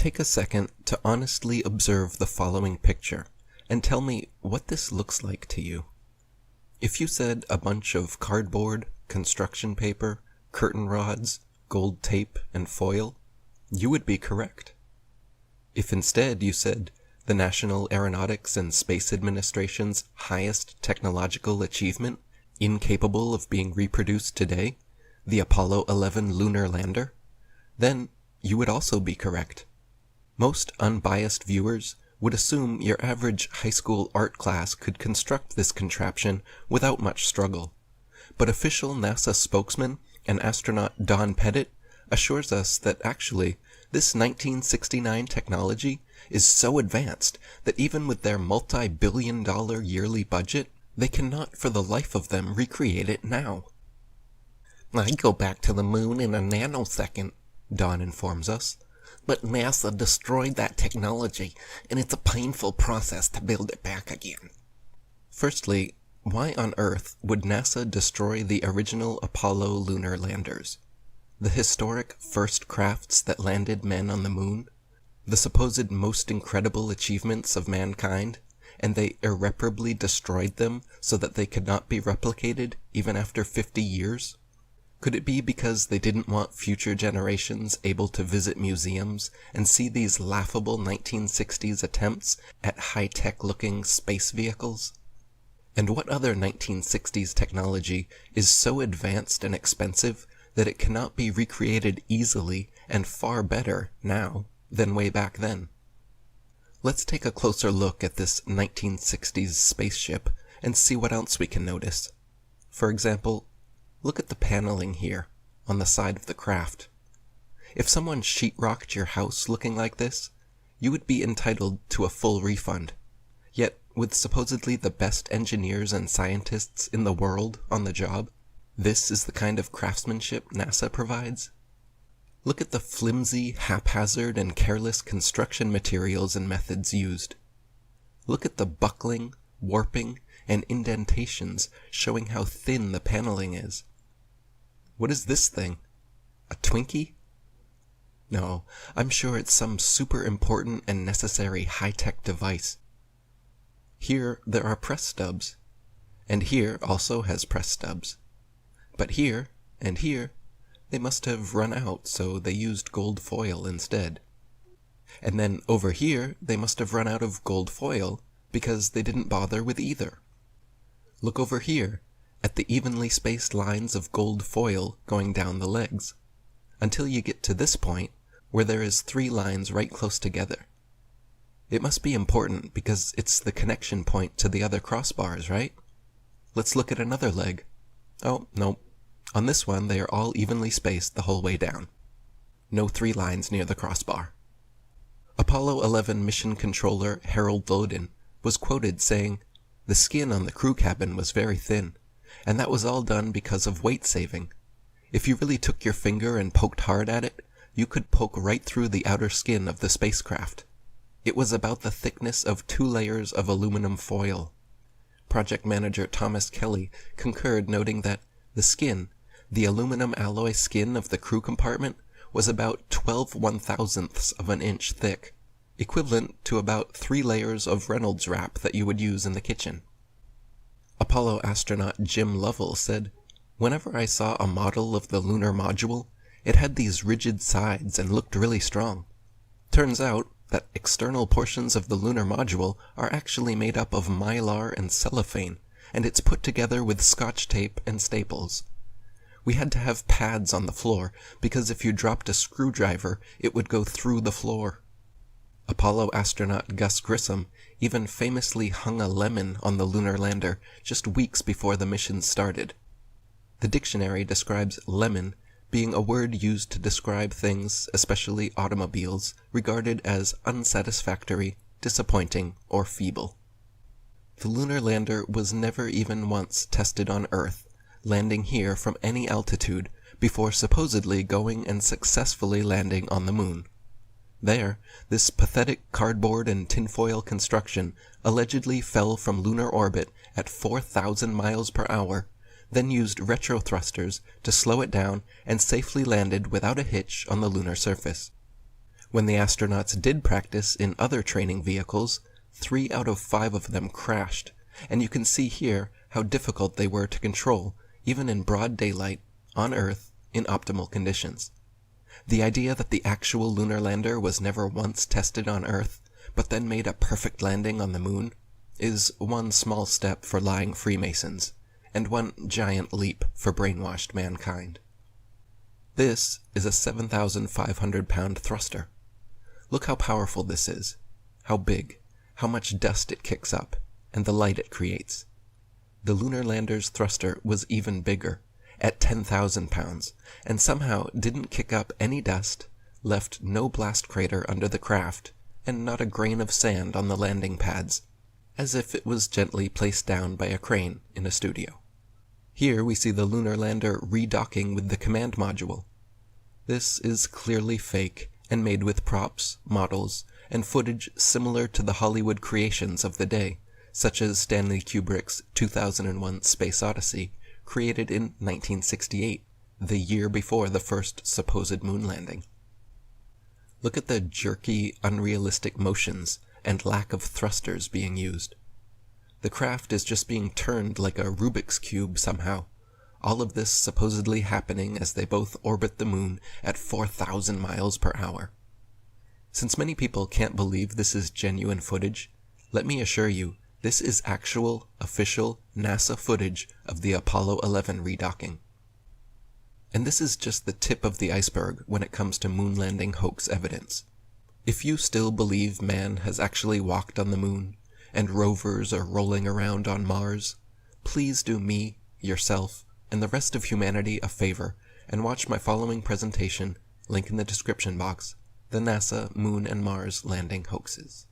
Take a second to honestly observe the following picture and tell me what this looks like to you. If you said a bunch of cardboard, construction paper, curtain rods, gold tape, and foil, you would be correct. If instead you said the National Aeronautics and Space Administration's highest technological achievement, incapable of being reproduced today, the Apollo 11 lunar lander, then you would also be correct. Most unbiased viewers would assume your average high school art class could construct this contraption without much struggle. But official NASA spokesman and astronaut Don Pettit assures us that actually, this 1969 technology is so advanced that even with their multi-billion-dollar yearly budget, they cannot for the life of them recreate it now. "I go back to the moon in a nanosecond," Don informs us. "But NASA destroyed that technology, and it's a painful process to build it back again." Firstly, why on earth would NASA destroy the original Apollo lunar landers? The historic first crafts that landed men on the moon? The supposed most incredible achievements of mankind, and they irreparably destroyed them so that they could not be replicated even after 50 years? Could it be because they didn't want future generations able to visit museums and see these laughable 1960s attempts at high-tech looking space vehicles? And what other 1960s technology is so advanced and expensive that it cannot be recreated easily and far better now than way back then? Let's take a closer look at this 1960s spaceship and see what else we can notice. For example, look at the paneling here, on the side of the craft. If someone sheetrocked your house looking like this, you would be entitled to a full refund. Yet, with supposedly the best engineers and scientists in the world on the job, this is the kind of craftsmanship NASA provides? Look at the flimsy, haphazard, and careless construction materials and methods used. Look at the buckling, warping, and indentations showing how thin the paneling is. What is this thing? A Twinkie? No, I'm sure it's some super important and necessary high-tech device. Here there are press stubs, and here also has press stubs. But here, and here, they must have run out, so they used gold foil instead. And then over here, they must have run out of gold foil because they didn't bother with either. Look over here, at the evenly spaced lines of gold foil going down the legs, until you get to this point, where there is 3 lines right close together. It must be important because it's the connection point to the other crossbars, right? Let's look at another leg. Oh, no. On this one, they are all evenly spaced the whole way down. No 3 lines near the crossbar. Apollo 11 mission controller Harold Loden was quoted saying, "The skin on the crew cabin was very thin, and that was all done because of weight saving. If you really took your finger and poked hard at it, you could poke right through the outer skin of the spacecraft. It was about the thickness of 2 layers of aluminum foil." Project manager Thomas Kelly concurred, noting that the skin, the aluminum alloy skin of the crew compartment, was about 12 1/1000ths of an inch thick, equivalent to about 3 layers of Reynolds wrap that you would use in the kitchen. Apollo astronaut Jim Lovell said, "Whenever I saw a model of the lunar module, it had these rigid sides and looked really strong. Turns out that external portions of the lunar module are actually made up of mylar and cellophane, and it's put together with Scotch tape and staples. We had to have pads on the floor, because if you dropped a screwdriver, it would go through the floor." Apollo astronaut Gus Grissom even famously hung a lemon on the lunar lander just weeks before the mission started. The dictionary describes lemon being a word used to describe things, especially automobiles, regarded as unsatisfactory, disappointing, or feeble. The lunar lander was never even once tested on Earth, landing here from any altitude before supposedly going and successfully landing on the moon. There, this pathetic cardboard and tinfoil construction allegedly fell from lunar orbit at 4,000 miles per hour, then used retro thrusters to slow it down and safely landed without a hitch on the lunar surface. When the astronauts did practice in other training vehicles, 3 out of 5 of them crashed, and you can see here how difficult they were to control, even in broad daylight, on Earth, in optimal conditions. The idea that the actual lunar lander was never once tested on Earth, but then made a perfect landing on the moon, is one small step for lying Freemasons, and one giant leap for brainwashed mankind. This is a 7,500-pound thruster. Look how powerful this is, how big, how much dust it kicks up, and the light it creates. The lunar lander's thruster was even bigger, at 10,000 pounds, and somehow didn't kick up any dust, left no blast crater under the craft, and not a grain of sand on the landing pads, as if it was gently placed down by a crane in a studio. Here we see the lunar lander redocking with the command module. This is clearly fake and made with props, models, and footage similar to the Hollywood creations of the day, such as Stanley Kubrick's 2001 Space Odyssey, created in 1968, the year before the first supposed moon landing. Look at the jerky, unrealistic motions and lack of thrusters being used. The craft is just being turned like a Rubik's Cube somehow, all of this supposedly happening as they both orbit the moon at 4,000 miles per hour. Since many people can't believe this is genuine footage, let me assure you, this is actual, official NASA footage of the Apollo 11 redocking. And this is just the tip of the iceberg when it comes to moon landing hoax evidence. If you still believe man has actually walked on the moon, and rovers are rolling around on Mars, please do me, yourself, and the rest of humanity a favor and watch my following presentation, link in the description box, the NASA Moon and Mars Landing Hoaxes.